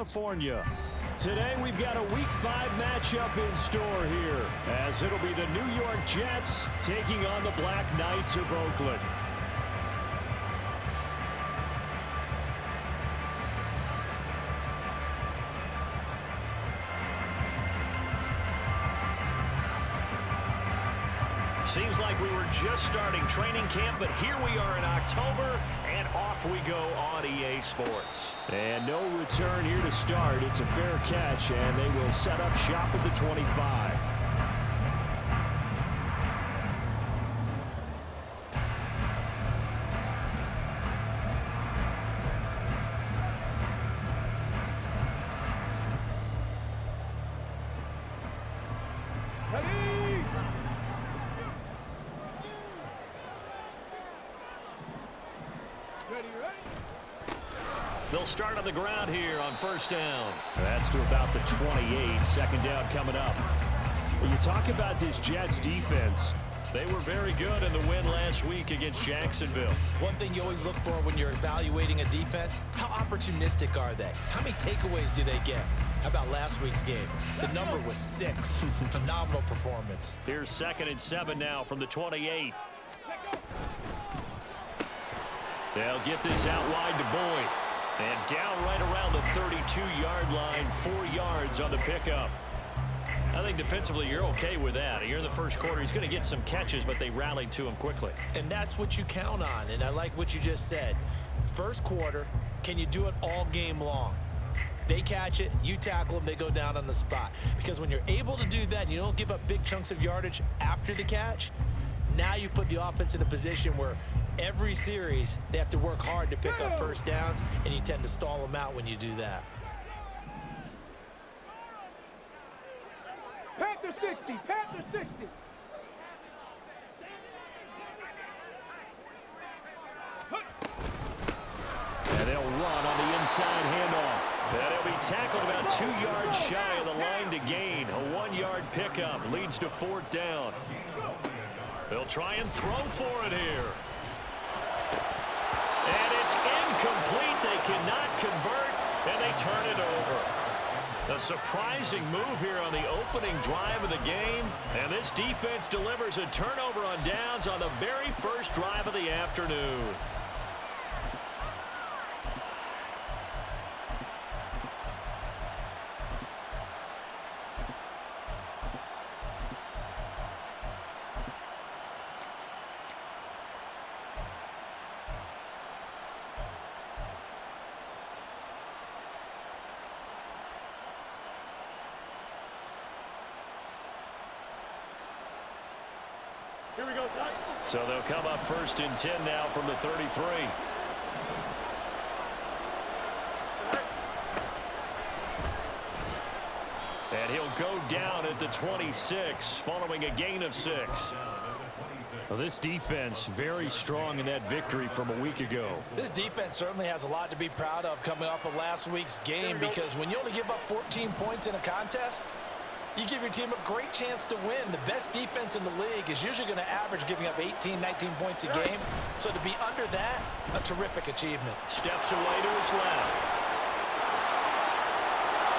California. Today we've got a Week 5 matchup in store here, as it'll be the New York Jets taking on the Black Knights of Oakland. Seems like we were just starting training camp, but here we are in October, and off we go on EA Sports. And no return here to start. It's a fair catch, and they will set up shop at the 25. They'll start on the ground here on first down. That's to about the 28. Second down coming up. When you talk about this Jets defense, they were very good in the win last week against Jacksonville. One thing you always look for when you're evaluating a defense, how opportunistic are they? How many takeaways do they get? How about last week's game? The number was 6. Phenomenal performance. Here's 2nd and 7 now from the 28. They'll get this out wide to Boyd. And down right around the 32-yard line, 4 yards on the pickup. I think defensively you're okay with that. Here in the first quarter, he's going to get some catches, but they rallied to him quickly. And that's what you count on, and I like what you just said. First quarter, can you do it all game long? They catch it, you tackle them, they go down on the spot. Because when you're able to do that and you don't give up big chunks of yardage after the catch, now you put the offense in a position where every series they have to work hard to pick up first downs, and you tend to stall them out when you do that. Panther 60, Panther 60. And they'll run on the inside handoff. And he'll be tackled about 2 yards shy of the line to gain. A 1-yard pickup leads to 4th down. They'll try and throw for it here. And it's incomplete. They cannot convert, and they turn it over. A surprising move here on the opening drive of the game. And this defense delivers a turnover on downs on the very first drive of the afternoon. Here we go, son. So they'll come up 1st and 10 now from the 33. And he'll go down at the 26 following a gain of 6. Well, this defense very strong in that victory from a week ago. This defense certainly has a lot to be proud of coming off of last week's game, because when you only give up 14 points in a contest, you give your team a great chance to win. The best defense in the league is usually going to average giving up 18, 19 points a game. So to be under that, a terrific achievement. Steps away to his left.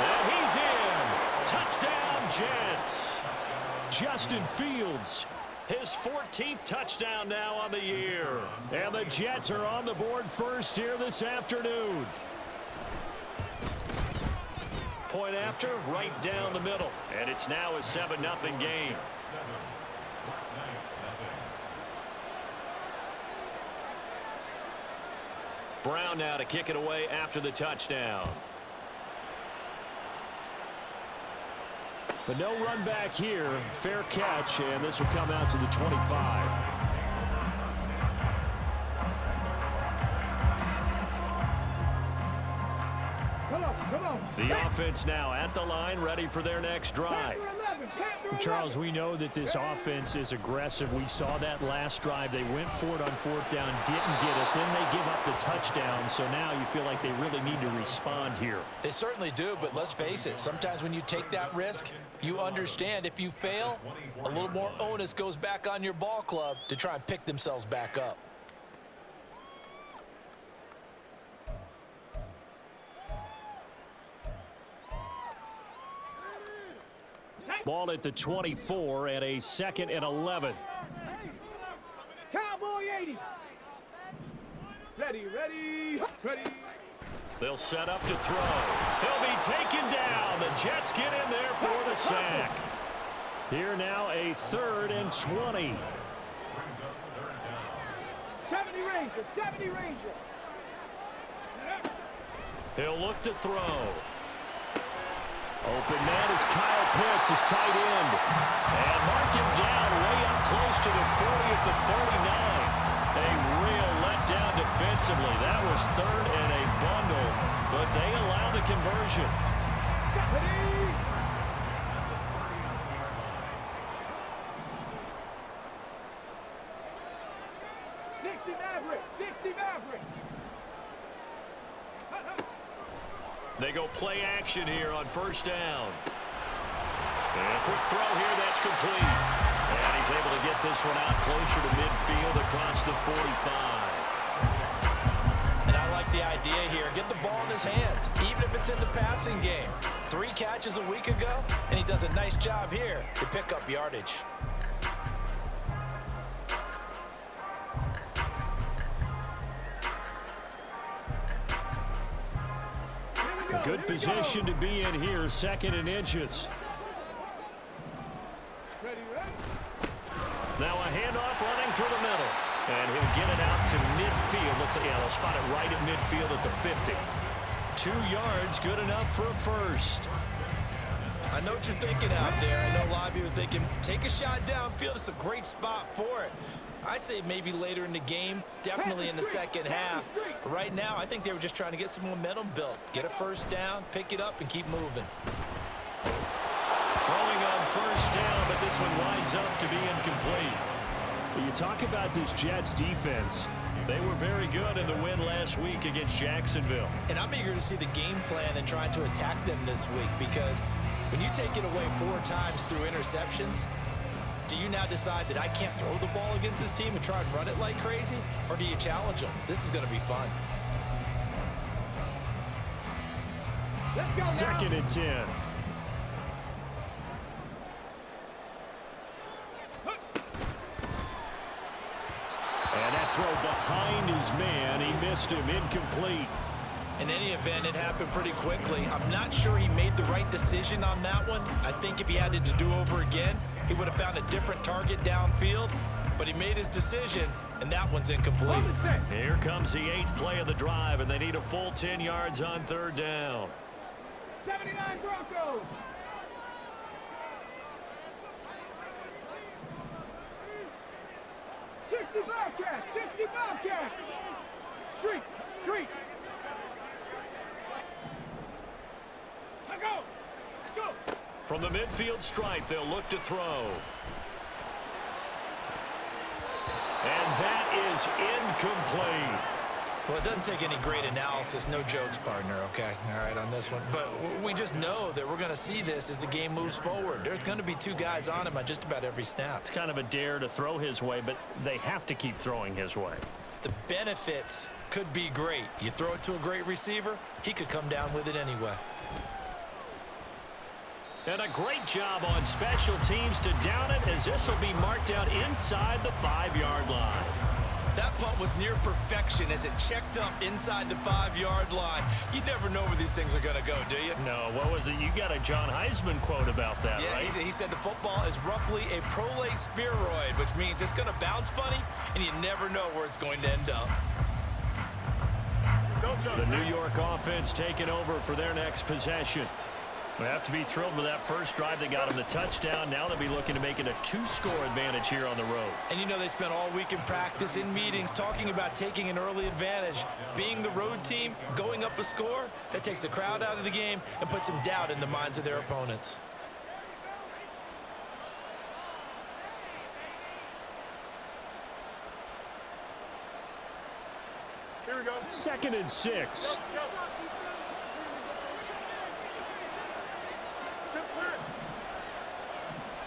And he's in. Touchdown, Jets. Justin Fields, his 14th touchdown now on the year. And the Jets are on the board first here this afternoon. Point after, right down the middle. And it's now a 7-0 game. Brown now to kick it away after the touchdown. But no run back here. Fair catch, and this will come out to the 25. The offense now at the line, ready for their next drive. Charles, we know that this offense is aggressive. We saw that last drive. They went for it on 4th down, didn't get it. Then they give up the touchdown. So now you feel like they really need to respond here. They certainly do, but let's face it. Sometimes when you take that risk, you understand if you fail, a little more onus goes back on your ball club to try and pick themselves back up. Ball at the 24 and a 2nd and 11. Cowboy 80. Ready, ready, ready. They'll set up to throw. He'll be taken down. The Jets get in there for the sack. Here now a 3rd and 20. 70 Ranger, 70 Ranger. He'll look to throw. Open man is Kyle Pitts, his tight end. And mark him down way up close to the 40 at the 39. A real letdown defensively. That was 3rd and a bundle, but they allow the conversion. 60 Maverick, 60 Maverick. They go play action here on 1st down. And a quick throw here, that's complete. And he's able to get this one out closer to midfield across the 45. And I like the idea here. Get the ball in his hands, even if it's in the passing game. 3 catches a week ago, and he does a nice job here to pick up yardage. A good position to be in here, 2nd and inches. Ready, ready. Now a handoff running through the middle. And he'll get it out to midfield. Looks like, yeah, they'll spot it right at midfield at the 50. 2 yards, good enough for a 1st. I know what you're thinking out there. I know a lot of you are thinking, take a shot downfield. It's a great spot for it. I'd say maybe later in the game, definitely in the second half. But right now, I think they were just trying to get some momentum built. Get a 1st down, pick it up, and keep moving. Throwing on 1st down, but this one winds up to be incomplete. You talk about this Jets defense. They were very good in the win last week against Jacksonville. And I'm eager to see the game plan and trying to attack them this week, because when you take it away 4 times through interceptions, do you now decide that I can't throw the ball against this team and try and run it like crazy? Or do you challenge them? This is going to be fun. 2nd and 10. And that throw behind his man. He missed him. Incomplete. In any event, it happened pretty quickly. I'm not sure he made the right decision on that one. I think if he had it to do over again, he would have found a different target downfield. But he made his decision, and that one's incomplete. Here comes the 8th play of the drive, and they need a full 10 yards on 3rd down. 79 Broncos. Bobcat, 60 Bobcat. Street, street. Go, go. From the midfield stripe, they'll look to throw. And that is incomplete. Well, it doesn't take any great analysis. No jokes, partner, okay? All right, on this one. But we just know that we're going to see this as the game moves forward. There's going to be 2 guys on him on just about every snap. It's kind of a dare to throw his way, but they have to keep throwing his way. The benefits could be great. You throw it to a great receiver, he could come down with it anyway. And a great job on special teams to down it, as this will be marked out inside the 5-yard line. That punt was near perfection as it checked up inside the 5-yard line. You never know where these things are going to go, do you? No, what was it? You got a John Heisman quote about that, yeah, right? He said the football is roughly a prolate spheroid, which means it's going to bounce funny, and you never know where it's going to end up. The New York offense taking over for their next possession. They have to be thrilled with that first drive. They got him the touchdown. Now they'll be looking to make it a 2-score advantage here on the road. And you know they spent all week in practice, in meetings, talking about taking an early advantage. Being the road team, going up a score, that takes the crowd out of the game and puts some doubt in the minds of their opponents. Here we go. 2nd and 6.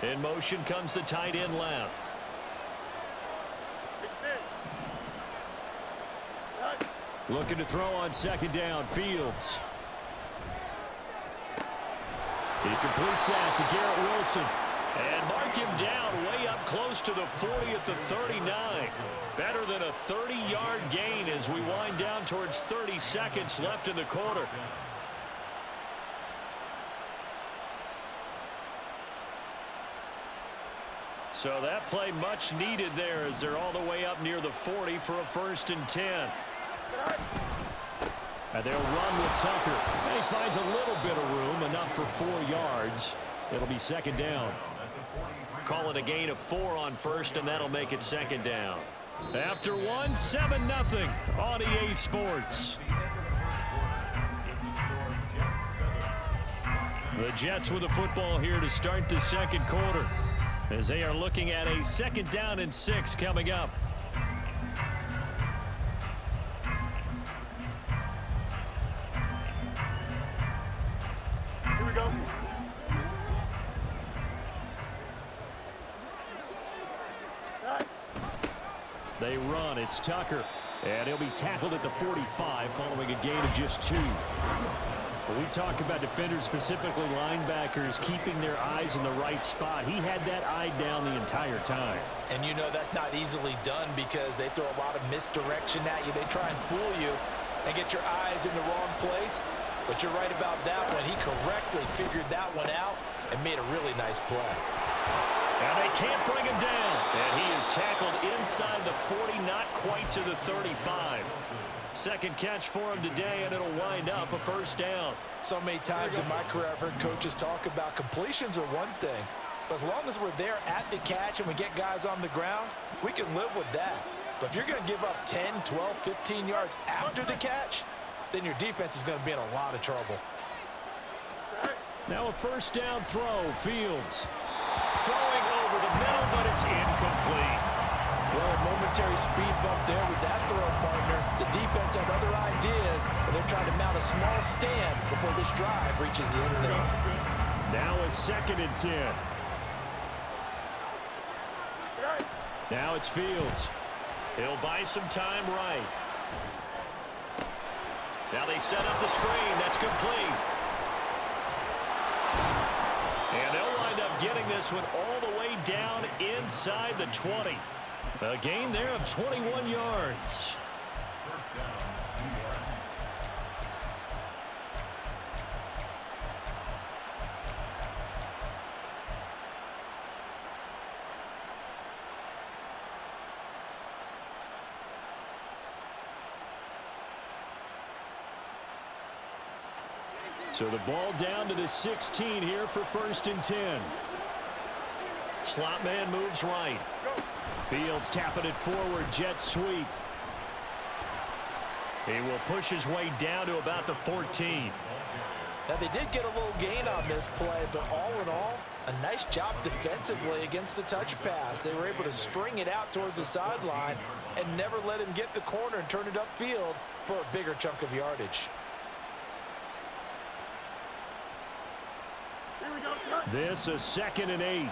In motion comes the tight end left. Looking to throw on 2nd down. Fields. He completes that to Garrett Wilson. And mark him down way up close to the 40 at the 39. Better than a 30-yard gain as we wind down towards 30 seconds left in the quarter. So that play much needed there as they're all the way up near the 40 for a 1st and 10. And they'll run with Tucker. And he finds a little bit of room, enough for 4 yards. It'll be 2nd down. Call it a gain of 4 on 1st, and that'll make it 2nd down. After 1, 7-0 on EA Sports. The Jets with the football here to start the 2nd quarter, as they are looking at a 2nd down and 6 coming up. Here we go. They run. It's Tucker. And he'll be tackled at the 45 following a gain of just 2. When we talk about defenders, specifically linebackers, keeping their eyes in the right spot, he had that eye down the entire time. And you know that's not easily done because they throw a lot of misdirection at you. They try and fool you and get your eyes in the wrong place. But you're right about that one. He correctly figured that one out and made a really nice play. And they can't bring him down. And he is tackled inside the 40, not quite to the 35. Second catch for him today, and it'll wind up a 1st down. So many times in my career I've heard coaches talk about completions are one thing. But as long as we're there at the catch and we get guys on the ground, we can live with that. But if you're going to give up 10, 12, 15 yards after the catch, then your defense is going to be in a lot of trouble. Now a 1st down throw. Fields throwing over the middle, but it's incomplete. Well, a momentary speed bump there with that throw partner. The defense had other ideas, but they're trying to mount a small stand before this drive reaches the end zone. Now a 2nd and 10. Now it's Fields. He'll buy some time right. Now they set up the screen. That's complete. And they'll wind up getting this one all the way down inside the 20. A gain there of 21 yards. So the ball down to the 16 here for 1st and 10. Slot man moves right. Fields tapping it forward. Jet sweep. He will push his way down to about the 14. Now they did get a little gain on this play, but all in all, a nice job defensively against the touch pass. They were able to string it out towards the sideline and never let him get the corner and turn it upfield for a bigger chunk of yardage. This a 2nd and 8.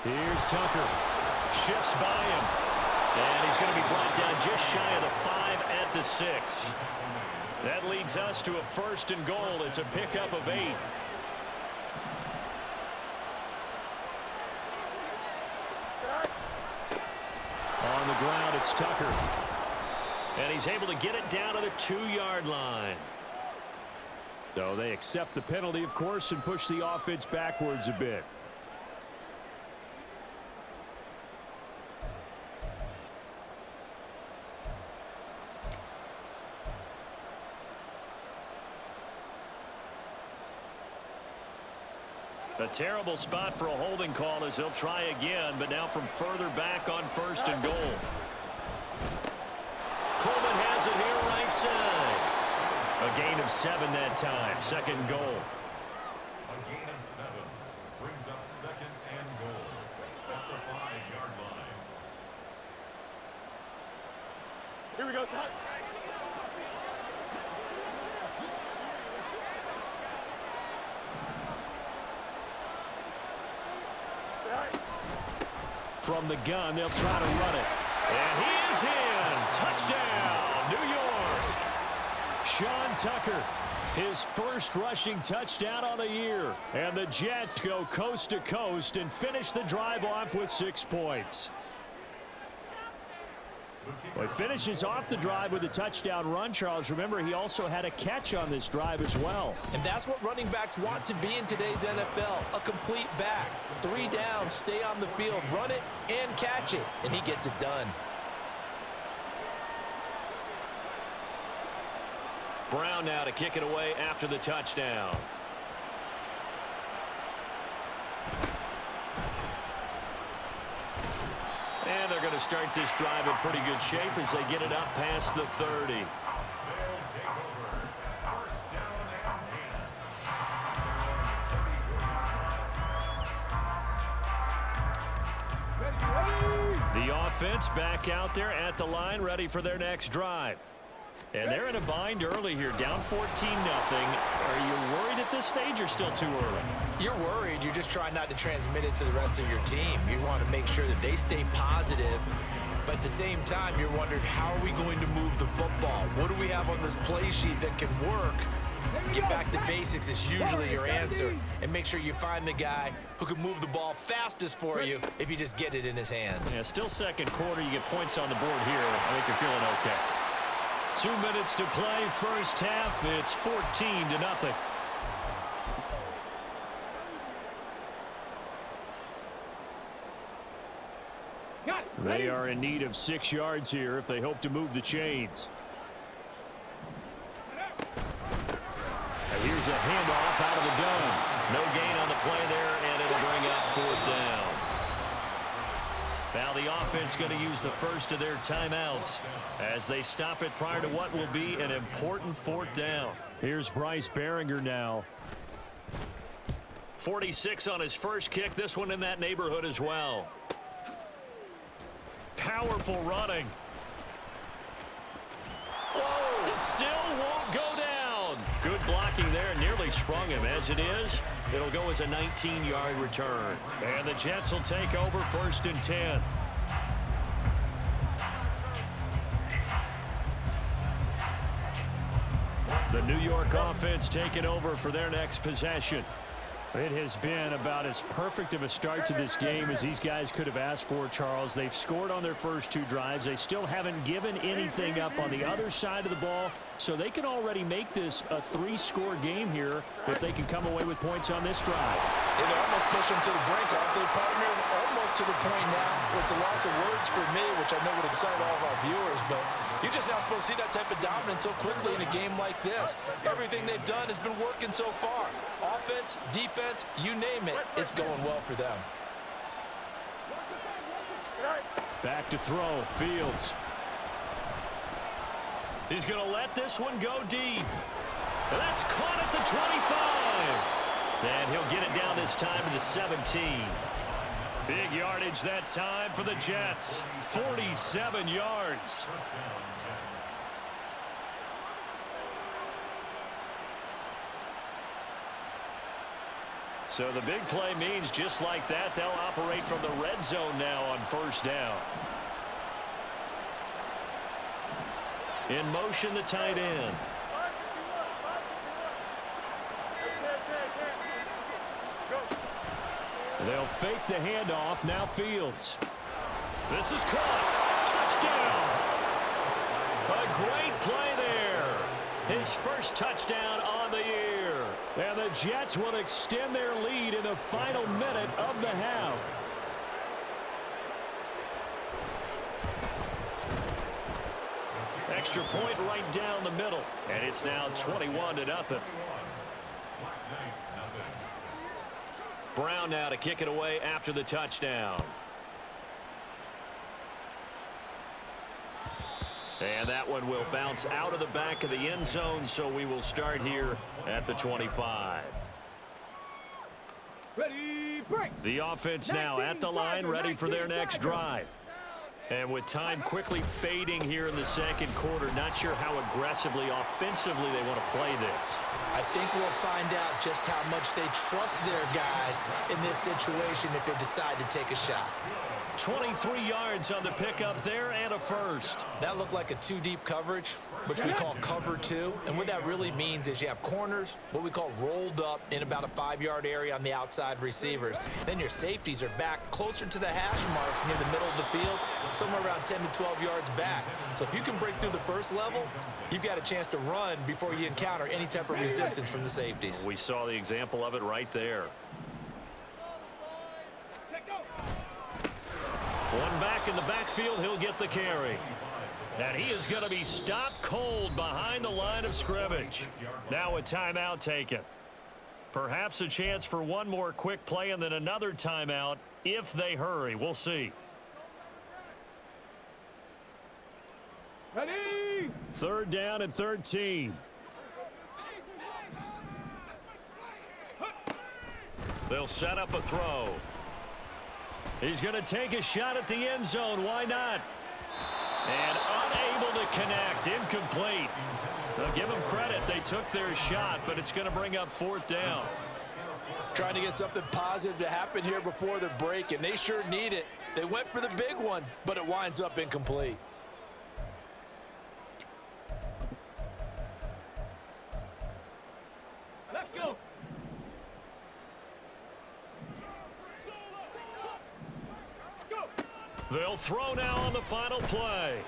Here's Tucker. Shifts by him. And he's going to be brought down just shy of the 5 at the 6. That leads us to a 1st and goal. It's a pickup of 8. On the ground, it's Tucker. And he's able to get it down to the 2-yard line. So they accept the penalty, of course, and push the offense backwards a bit. A terrible spot for a holding call as he'll try again, but now from further back on 1st and goal. Coleman has it here right side. A gain of 7 that time. 2nd goal. A gain of 7 brings up 2nd and goal at the 5-yard line. Here we go, Scott. From the gun, they'll try to run it. And he is in. Touchdown, New York. Sean Tucker, his first rushing touchdown on the year. And the Jets go coast to coast and finish the drive off with 6 points. Well, he finishes off the drive with a touchdown run, Charles. Remember, he also had a catch on this drive as well. And that's what running backs want to be in today's NFL, a complete back. 3 down, stay on the field, run it, and catch it. And he gets it done. Brown now to kick it away after the touchdown. And they're going to start this drive in pretty good shape as they get it up past the 30. They'll take over. First down and 10. The offense back out there at the line, ready for their next drive. And they're in a bind early here, down 14-0. Are you worried at this stage or still too early? You're worried. You're just trying not to transmit it to the rest of your team. You want to make sure that they stay positive. But at the same time, you're wondering, how are we going to move the football? What do we have on this play sheet that can work? Get back to basics is usually your answer. And make sure you find the guy who can move the ball fastest for you if you just get it in his hands. Yeah, still second quarter. You get points on the board here. I think you're feeling okay. 2 minutes to play, first half. It's 14-0. They are in need of 6 yards here if they hope to move the chains. And here's a handoff out of the gun. No gain on the play there, and it'll bring up 4th down. Now the offense going to use the first of their timeouts as they stop it prior to what will be an important 4th down. Here's Bryce Behringer now. 46 on his first kick. This one in that neighborhood as well. Powerful running. Whoa! It still won't go down. Good blocking there. Nearly sprung him. As it is, it'll go as a 19-yard return. And the Jets will take over 1st and 10. The New York offense taking over for their next possession. It has been about as perfect of a start to this game as these guys could have asked for, Charles. They've scored on their first 2 drives. They still haven't given anything up on the other side of the ball, so they can already make this a 3-score game here if they can come away with points on this drive. They almost push them to the brink, aren't they, partner? Almost to the point now. It's a loss of words for me, which I know would excite all of our viewers, but you're just not supposed to see that type of dominance so quickly in a game like this. Everything they've done has been working so far. Offense, defense, you name it, it's going well for them. Back to throw, Fields. He's going to let this one go deep. And that's caught at the 25. And he'll get it down this time to the 17. Big yardage that time for the Jets. 47 yards. So the big play means just like that, they'll operate from the red zone now on 1st down. In motion, the tight end. They'll fake the handoff. Now Fields. This is caught. Touchdown. A great play there. His first touchdown on the year. And the Jets will extend their lead in the final minute of the half. Extra point right down the middle. And it's now 21-0. Brown now to kick it away after the touchdown. And that one will bounce out of the back of the end zone, so we will start here at the 25. Ready, break. The offense now at the line, ready for their next drive. And with time quickly fading here in the second quarter, not sure how aggressively, offensively they want to play this. I think we'll find out just how much they trust their guys in this situation if they decide to take a shot. 23 yards on the pickup there and a first. That looked like a 2-deep coverage. which we call cover 2. And what that really means is you have corners, what we call rolled up in about a 5-yard area on the outside receivers. Then your safeties are back closer to the hash marks near the middle of the field, somewhere around 10 to 12 yards back. So if you can break through the first level, you've got a chance to run before you encounter any type of resistance from the safeties. We saw the example of it right there. One back in the backfield, he'll get the carry. And he is going to be stopped cold behind the line of scrimmage. Now a timeout taken. Perhaps a chance for one more quick play and then another timeout if they hurry. We'll see. Ready? 3rd down and 13. They'll set up a throw. He's going to take a shot at the end zone. Why not? And unable to connect. Incomplete. Now give them credit. They took their shot, but it's going to bring up 4th down. Trying to get something positive to happen here before the break, and they sure need it. They went for the big one, but it winds up incomplete. Let's go. They'll throw now on the final play.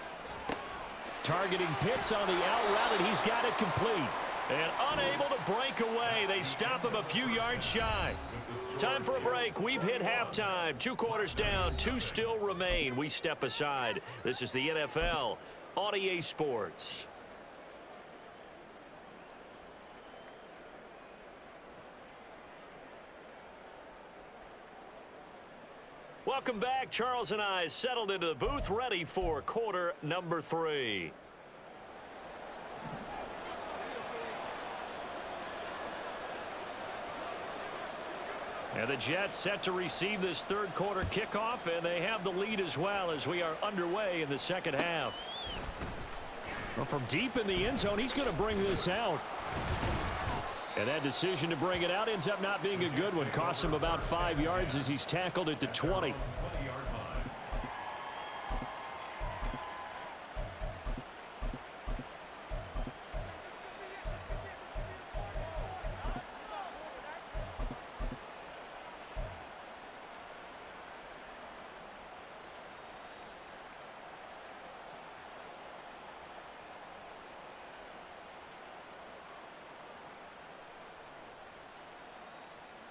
Targeting Pitts on the out route, and he's got it complete. And unable to break away. They stop him a few yards shy. Time for a break. We've hit halftime. 2 quarters down. 2 still remain. We step aside. This is the NFL on EA Sports. Welcome back. Charles and I settled into the booth, ready for quarter number 3. And the Jets set to receive this 3rd quarter kickoff, and they have the lead as well as we are underway in the 2nd half. Well, from deep in the end zone, he's going to bring this out. And that decision to bring it out ends up not being a good one. Costs him about 5 yards as he's tackled at the 20.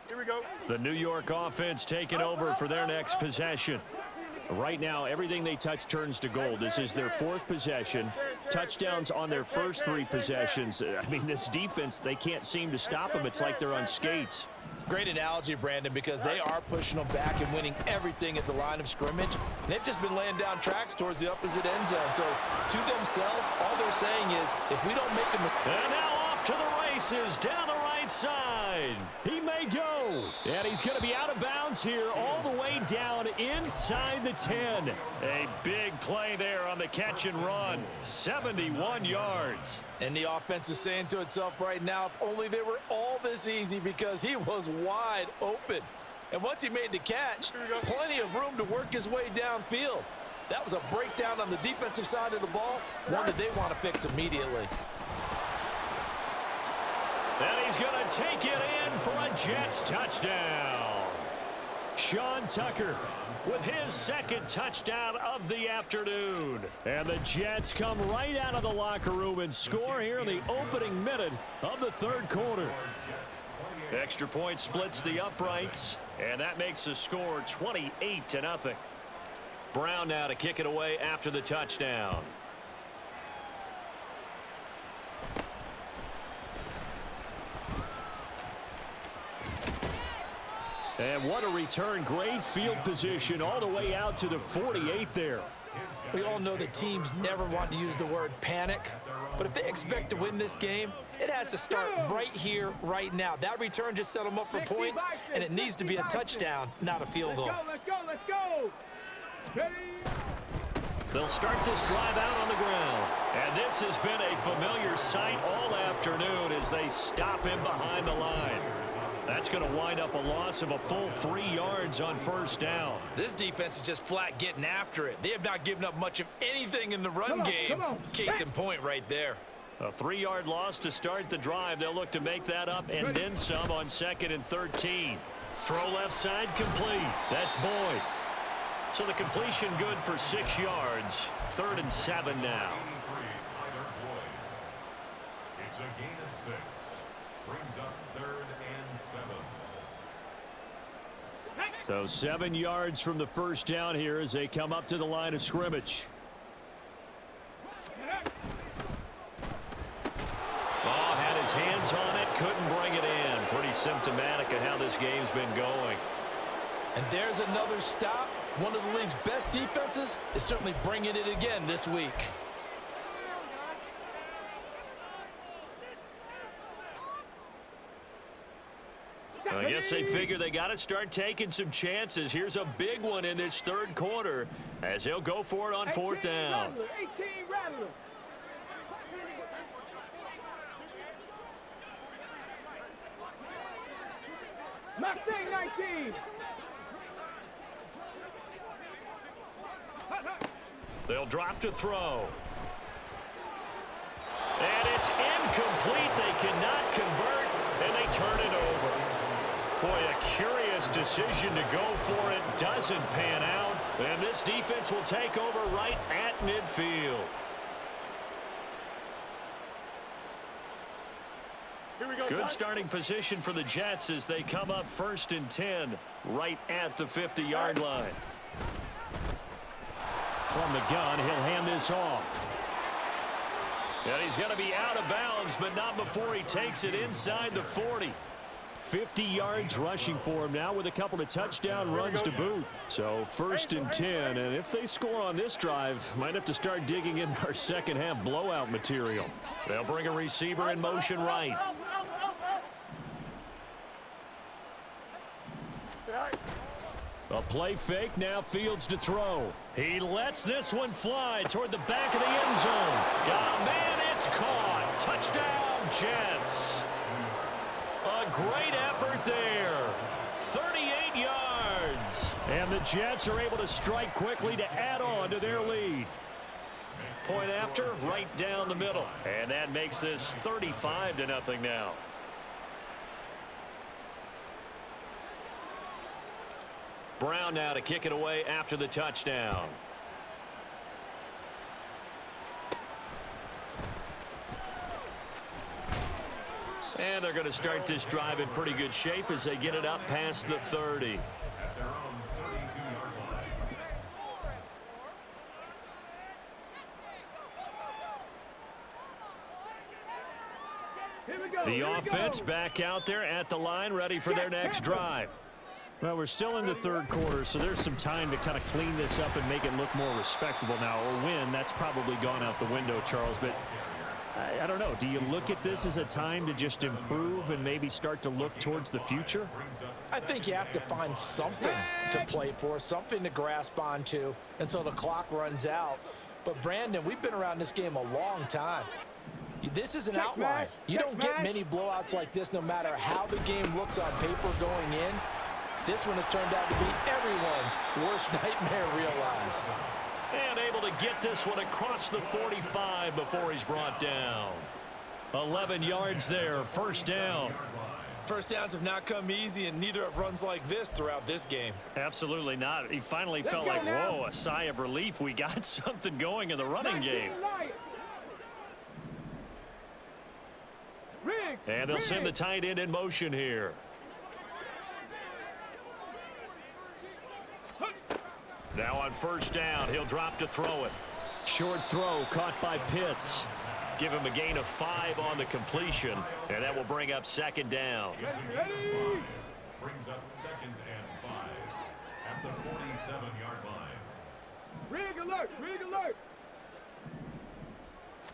Here we go. The New York offense taking over for their next possession. Right now, everything they touch turns to gold. This is their 4th possession. Touchdowns on their first 3 possessions. I mean, this defense, they can't seem to stop them. It's like they're on skates. Great analogy, Brandon, because they are pushing them back and winning everything at the line of scrimmage. And they've just been laying down tracks towards the opposite end zone. So to themselves, all they're saying is, if we don't make them... And now off to the races down the right side. He may go. And he's going to be out of bounds here all the way down inside the 10. A big play there on the catch and run. 71 yards. And the offense is saying to itself right now, if only they were all this easy, because he was wide open. And once he made the catch, plenty of room to work his way downfield. That was a breakdown on the defensive side of the ball, one that they want to fix immediately. And he's going to take it in for a Jets touchdown. Sean Tucker with his 2nd touchdown of the afternoon. And the Jets come right out of the locker room and score here in the opening minute of the 3rd quarter. Extra point splits the uprights, and that makes the score 28-0. Brown now to kick it away after the touchdown. And what a return. Great field position all the way out to the 48 there. We all know that teams never want to use the word panic, but if they expect to win this game, it has to start right here, right now. That return just set them up for points, and it needs to be a touchdown, not a field goal. Let's go, let's go. Ready? They'll start this drive out on the ground. And this has been a familiar sight all afternoon as they stop him behind the line. That's going to wind up a loss of a full 3 yards on first down. This defense is just flat getting after it. They have not given up much of anything in the run game. Case in point right there. A 3-yard loss to start the drive. They'll look to make that up and then some on 2nd and 13. Throw left side complete. That's Boyd. So the completion good for 6 yards. 3rd and 7 now. It's a gain of 6. Brings up 3rd and 7. So 7 yards from the first down here as they come up to the line of scrimmage. Oh, had his hands on it, couldn't bring it in. Pretty symptomatic of how this game's been going. And there's another stop. One of the league's best defenses is certainly bringing it again this week. I guess they figure they got to start taking some chances. Here's a big one in this 3rd quarter as they'll go for it on 4th down. 18 Rattler. Mustang 19. They'll drop to throw. And it's incomplete. They cannot convert, and they turn it over. Boy, a curious decision to go for it. Doesn't pan out, and this defense will take over right at midfield. Good starting position for the Jets as they come up 1st and 10 right at the 50-yard line. From the gun, he'll hand this off. And he's going to be out of bounds, but not before he takes it inside the 40. 50 yards rushing for him now with a couple of touchdown runs to boot. So 1st and 10, and if they score on this drive, might have to start digging in our second-half blowout material. They'll bring a receiver in motion right. A play fake, now Fields to throw. He lets this one fly toward the back of the end zone. Got a man, it's caught. Touchdown, Jets. A great effort there. 38 yards. And the Jets are able to strike quickly to add on to their lead. Point after, right down the middle. And that makes this 35-0 now. Brown now to kick it away after the touchdown. And they're going to start this drive in pretty good shape as they get it up past the 30. At their own 32-yard line. The offense back out there at the line, ready for their next drive. Well, we're still in the 3rd quarter, so there's some time to kind of clean this up and make it look more respectable now. Or win, that's probably gone out the window, Charles. But I don't know. Do you look at this as a time to just improve and maybe start to look towards the future? I think you have to find something to play for, something to grasp onto until the clock runs out. But, Brandon, we've been around this game a long time. This is an outlier. You don't get many blowouts like this no matter how the game looks on paper going in. This one has turned out to be everyone's worst nightmare realized. And able to get this one across the 45 before he's brought down. 11 yards there, 1st down. First downs have not come easy, and neither have runs like this throughout this game. Absolutely not. He finally felt like, whoa, a sigh of relief. We got something going in the running game. And they'll send the tight end in motion here. Now on 1st down, he'll drop to throw it. Short throw caught by Pitts. Give him a gain of 5 on the completion, and that will bring up 2nd down. Brings up 2nd and 5 at the 47-yard line. Rig alert, rig alert.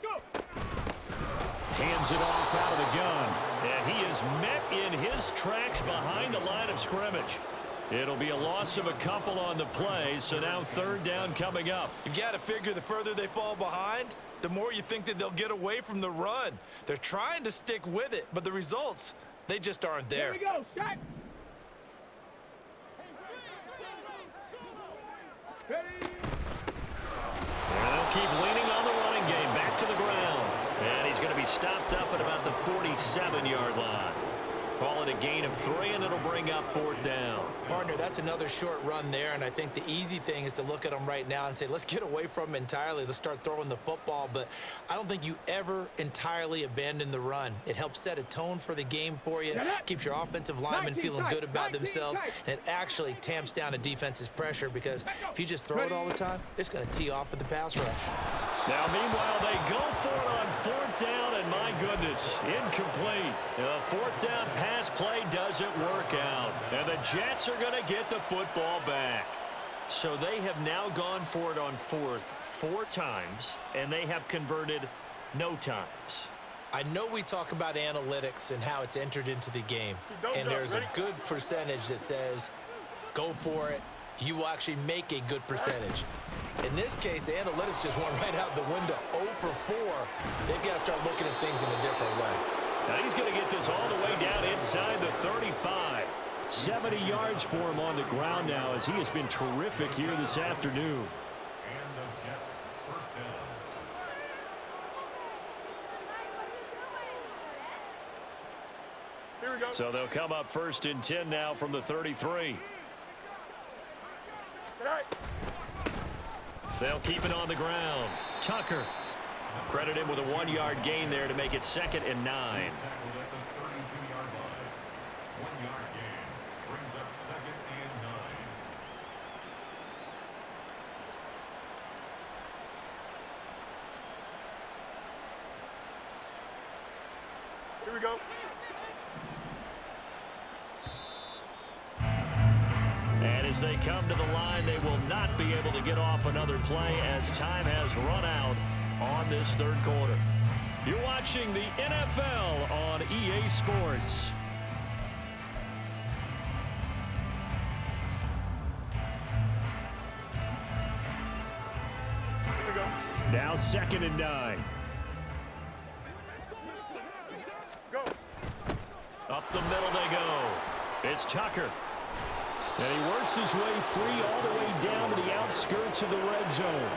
Go. Hands it off out of the gun, and he is met in his tracks behind the line of scrimmage. It'll be a loss of a couple on the play, so now 3rd down coming up. You've got to figure the further they fall behind, the more you think that they'll get away from the run. They're trying to stick with it, but the results, They just aren't Here there. we go, shot. Ready. And they'll keep leaning on the running game. Back to the ground. And he's going to be stopped up at about the 47-yard line. Call it a gain of 3, and it'll bring up 4th down. Partner, that's another short run there, and I think the easy thing is to look at them right now and say, let's get away from them entirely. Let's start throwing the football, but I don't think you ever entirely abandon the run. It helps set a tone for the game for you, keeps your offensive linemen feeling good about themselves, and it actually tamps down a defense's pressure because if you just throw it all the time, it's going to tee off with the pass rush. Now, meanwhile, they go for it on 4th down, and my goodness, incomplete. The 4th down pass play doesn't work out, and the Jets are going to get the football back. So they have now gone for it on 4th 4 times, and they have converted no times. I know we talk about analytics and how it's entered into the game, and there's a good percentage that says go for it. You will actually make a good percentage. In this case, the analytics just went right out the window. 0 for 4. They've got to start looking at things in a different way. Now he's going to get this all the way down inside the 35. 70 yards for him on the ground now as he has been terrific here this afternoon. And the Jets, first down. Here we go. So they'll come up 1st and 10 now from the 33. They'll keep it on the ground. Tucker. Credit him with a 1-yard gain there to make it 2nd and 9. Tackled at the 32-yard line. 1-yard gain brings up 2nd and 9. Here we go. And as they come to the line, they will not be able to get off another play as time has run out on this 3rd quarter. You're watching the NFL on EA Sports. Here we go. Now 2nd and 9. Go. Up the middle they go. It's Tucker. And he works his way free all the way down to the outskirts of the red zone.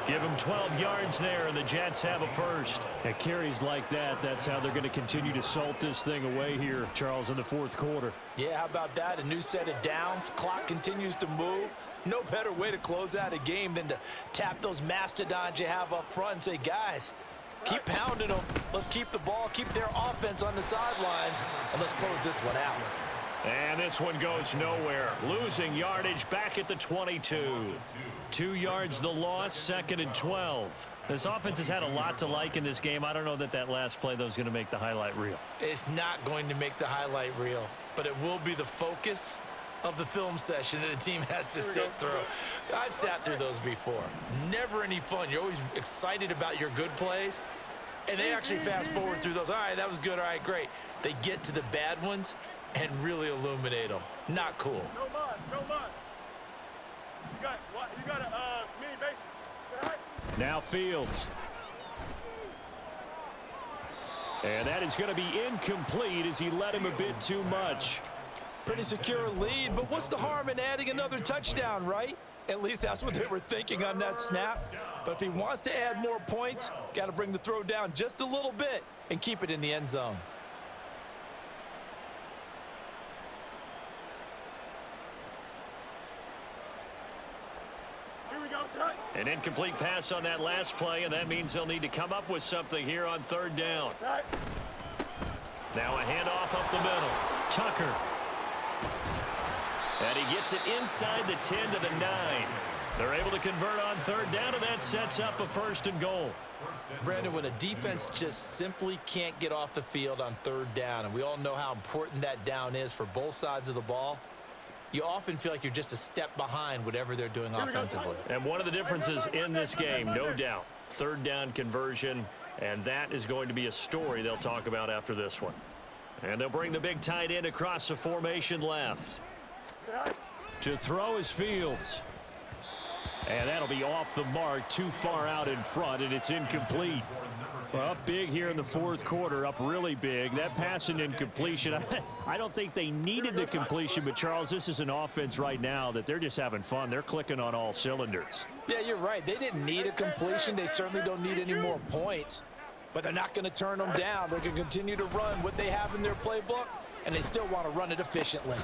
Give him 12 yards there, and the Jets have a first. At carries like that, that's how they're going to continue to salt this thing away here, Charles, in the 4th quarter. Yeah, how about that? A new set of downs. Clock continues to move. No better way to close out a game than to tap those mastodons you have up front and say, guys, keep pounding them. Let's keep the ball, keep their offense on the sidelines, and let's close this one out. And this one goes nowhere. Losing yardage back at the 22. 2 yards the loss, 2nd and 12. This offense has had a lot to like in this game. I don't know that last play, though, is going to make the highlight reel. It's not going to make the highlight reel, but it will be the focus of the film session that the team has to sit through. I've sat through those before. Never any fun. You're always excited about your good plays, and they actually fast forward through those. All right, that was good. All right, great. They get to the bad ones and really illuminate them. Not cool. No muss, no muss. You got a mini base. Say hi. Now Fields. And that is going to be incomplete as he led him a bit too much. Pretty secure lead, but what's the harm in adding another touchdown, right? At least that's what they were thinking on that snap. But if he wants to add more points, got to bring the throw down just a little bit and keep it in the end zone. An incomplete pass on that last play, and that means they'll need to come up with something here on 3rd down. Now a handoff up the middle. Tucker. And he gets it inside the 10 to the 9. They're able to convert on 3rd down, and that sets up a 1st and goal. Brandon, when a defense just simply can't get off the field on 3rd down, and we all know how important that down is for both sides of the ball, you often feel like you're just a step behind whatever they're doing offensively. And one of the differences in this game, no doubt, 3rd down conversion, and that is going to be a story they'll talk about after this one. And they'll bring the big tight end across the formation left. To throw is Fields. And that'll be off the mark, too far out in front, and it's incomplete. For number Well, up big here in the fourth quarter, up really big. That pass and incompletion, I don't think they needed the completion, but Charles, this is an offense right now that they're just having fun. They're clicking on all cylinders. Yeah, you're right. They didn't need a completion. They certainly don't need any more points, but they're not going to turn them down. They're going to continue to run what they have in their playbook, and they still want to run it efficiently.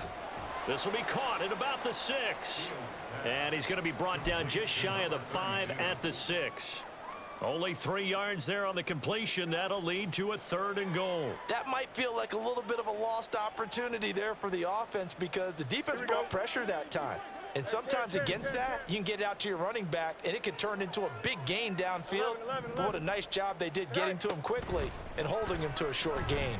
This will be caught at about the 6. And he's going to be brought down just shy of the 5 at the 6. Only 3 yards there on the completion. That'll lead to a 3rd and goal. That might feel like a little bit of a lost opportunity there for the offense because the defense brought pressure that time. And sometimes against that, you can get it out to your running back, and it can turn into a big gain downfield. But what a nice job they did getting to him quickly and holding him to a short gain.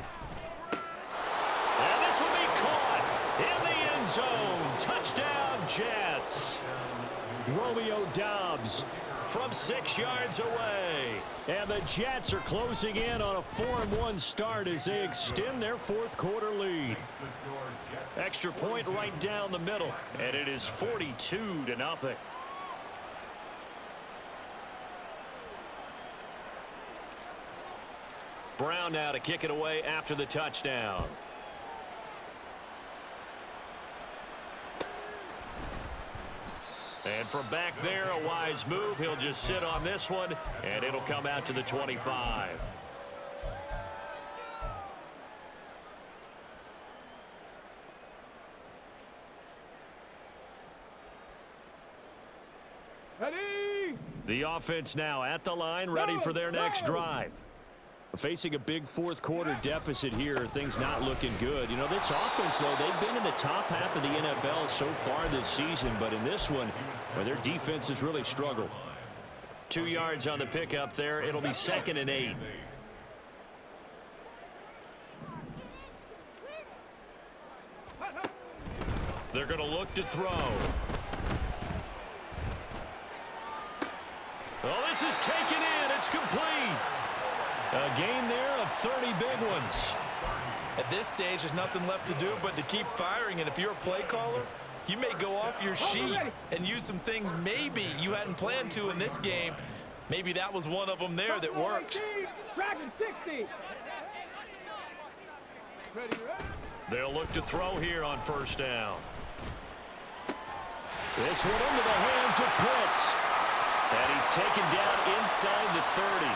And this will be caught in the end zone. Touchdown, Jets. Romeo Doubs from 6 yards away. And the Jets are closing in on a 4-1 start as they extend their fourth quarter lead. Extra point right down the middle, and it is 42-0. Brown now to kick it away after the touchdown. And from back there, a wise move. He'll just sit on this one, and it'll come out to the 25. Ready? The offense now at the line, ready for their next drive. Facing a big fourth quarter deficit here, things not looking good. You know, this offense, though, they've been in the top half of the NFL so far this season, but in this one, where their defense has really struggled. 2 yards on the pickup there. It'll be 2nd and 8. They're going to look to throw. Oh, this is taken in. It's complete. A gain there of 30 big ones. At this stage, there's nothing left to do but to keep firing. And if you're a play caller, you may go off your sheet and use some things maybe you hadn't planned to in this game. Maybe that was one of them there that worked. They'll look to throw here on first down. This one into the hands of Pitts. And he's taken down inside the 30.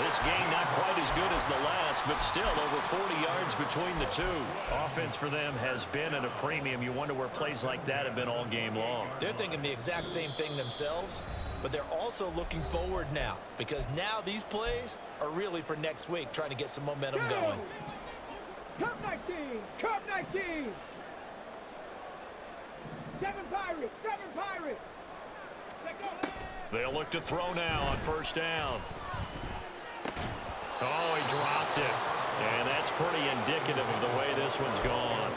This game not quite as good as the last, but still over 40 yards between the two. Offense for them has been at a premium. You wonder where plays like that have been all game long. They're thinking the exact same thing themselves, but they're also looking forward now because now these plays are really for next week, trying to get some momentum going. Cup 19! Cup 19! 7 Pirates! 7 Pirates! They'll look to throw now on first down. Oh, he dropped it. And that's pretty indicative of the way this one's gone.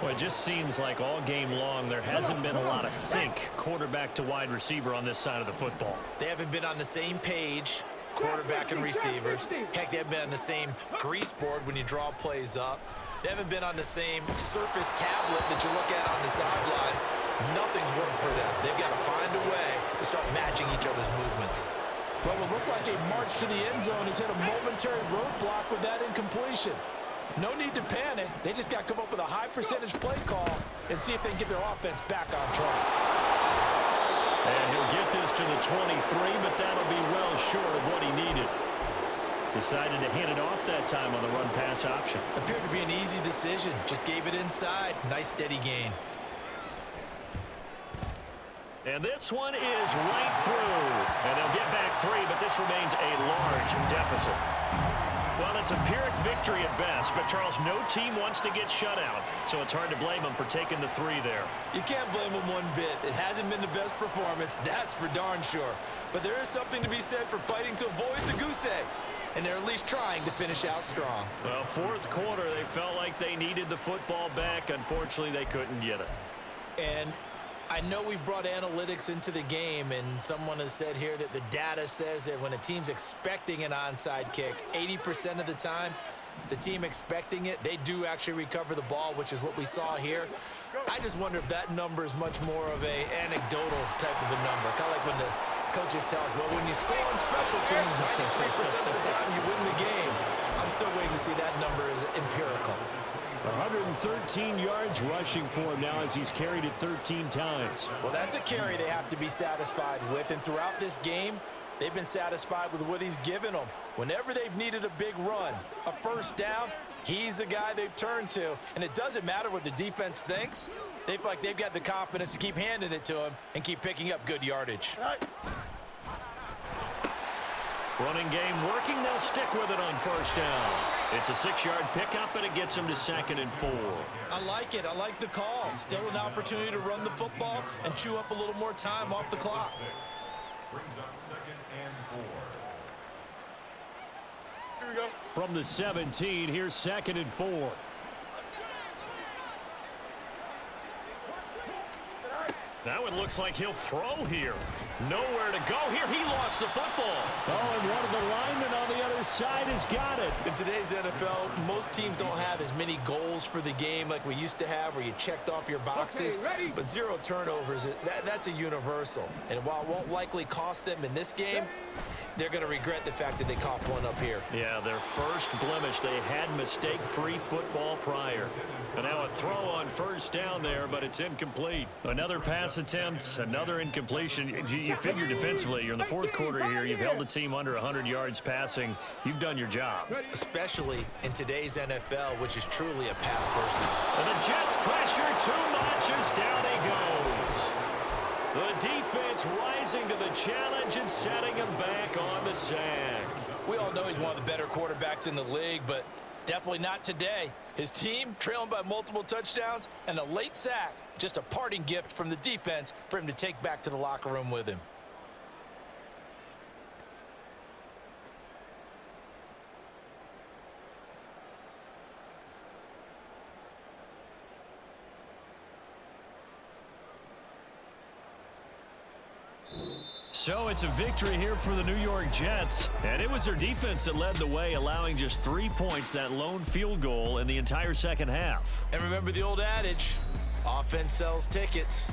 Well, it just seems like all game long there hasn't been a lot of sync quarterback to wide receiver on this side of the football. They haven't been on the same page, quarterback and receivers. Heck, they haven't been on the same grease board when you draw plays up. They haven't been on the same surface tablet that you look at on the sidelines. Nothing's worked for them. They've got to find a way to start matching each other's movements. Well, it looked like a march to the end zone has hit a momentary roadblock with that incompletion. No need to panic. They just got to come up with a high percentage play call and see if they can get their offense back on track. And he'll get this to the 23, but that'll be well short of what he needed. Decided to hand it off that time on the run-pass option. Appeared to be an easy decision. Just gave it inside. Nice steady gain. And this one is right through. And they'll get back 3, but this remains a large deficit. Well, it's a Pyrrhic victory at best, but Charles, no team wants to get shut out, so it's hard to blame them for taking the 3 there. You can't blame them one bit. It hasn't been the best performance, that's for darn sure. But there is something to be said for fighting to avoid the goose egg, and they're at least trying to finish out strong. Well, fourth quarter, they felt like they needed the football back. Unfortunately, they couldn't get it. And I know we brought analytics into the game, and someone has said here that the data says that when a team's expecting an onside kick, 80% of the time, the team expecting it, they do actually recover the ball, which is what we saw here. I just wonder if that number is much more of a anecdotal type of a number, kind of like when the coaches tell us, well, when you score on special teams, 93% of the time you win the game. I'm still waiting to see that number as empirical. 113 yards rushing for him now as he's carried it 13 times. Well, that's a carry they have to be satisfied with, and throughout this game, they've been satisfied with what he's given them. Whenever they've needed a big run, a first down, he's the guy they've turned to. And it doesn't matter what the defense thinks. They feel like they've got the confidence to keep handing it to him and keep picking up good yardage. Running game working. They'll stick with it on first down. It's a 6-yard pickup, and it gets them to 2nd and 4. I like it. I like the call. Still an opportunity to run the football and chew up a little more time off the clock. Brings up 2nd and 4. Here we go. From the 17, here's 2nd and 4. Now it looks like he'll throw here. Nowhere to go here. He lost the football. Oh, and one of the linemen on the other side has got it. In today's NFL, most teams don't have as many goals for the game like we used to have where you checked off your boxes. Okay, but 0 turnovers, that's a universal. And while it won't likely cost them in this game, they're going to regret the fact that they coughed one up here. Yeah, their first blemish. They had mistake-free football prior. And now a throw on first down there, but it's incomplete. Another pass attempt, another incompletion. You figure defensively, you're in the 4th quarter here. You've held the team under 100 yards passing. You've done your job. Especially in today's NFL, which is truly a pass-first league. And the Jets pressure too much as down he goes. The defense rising to the challenge and setting him back on the sack. We all know he's one of the better quarterbacks in the league, but definitely not today. His team trailing by multiple touchdowns and a late sack. Just a parting gift from the defense for him to take back to the locker room with him. So it's a victory here for the New York Jets. And it was their defense that led the way, allowing just 3 points, that lone field goal in the entire second half. And remember the old adage, offense sells tickets.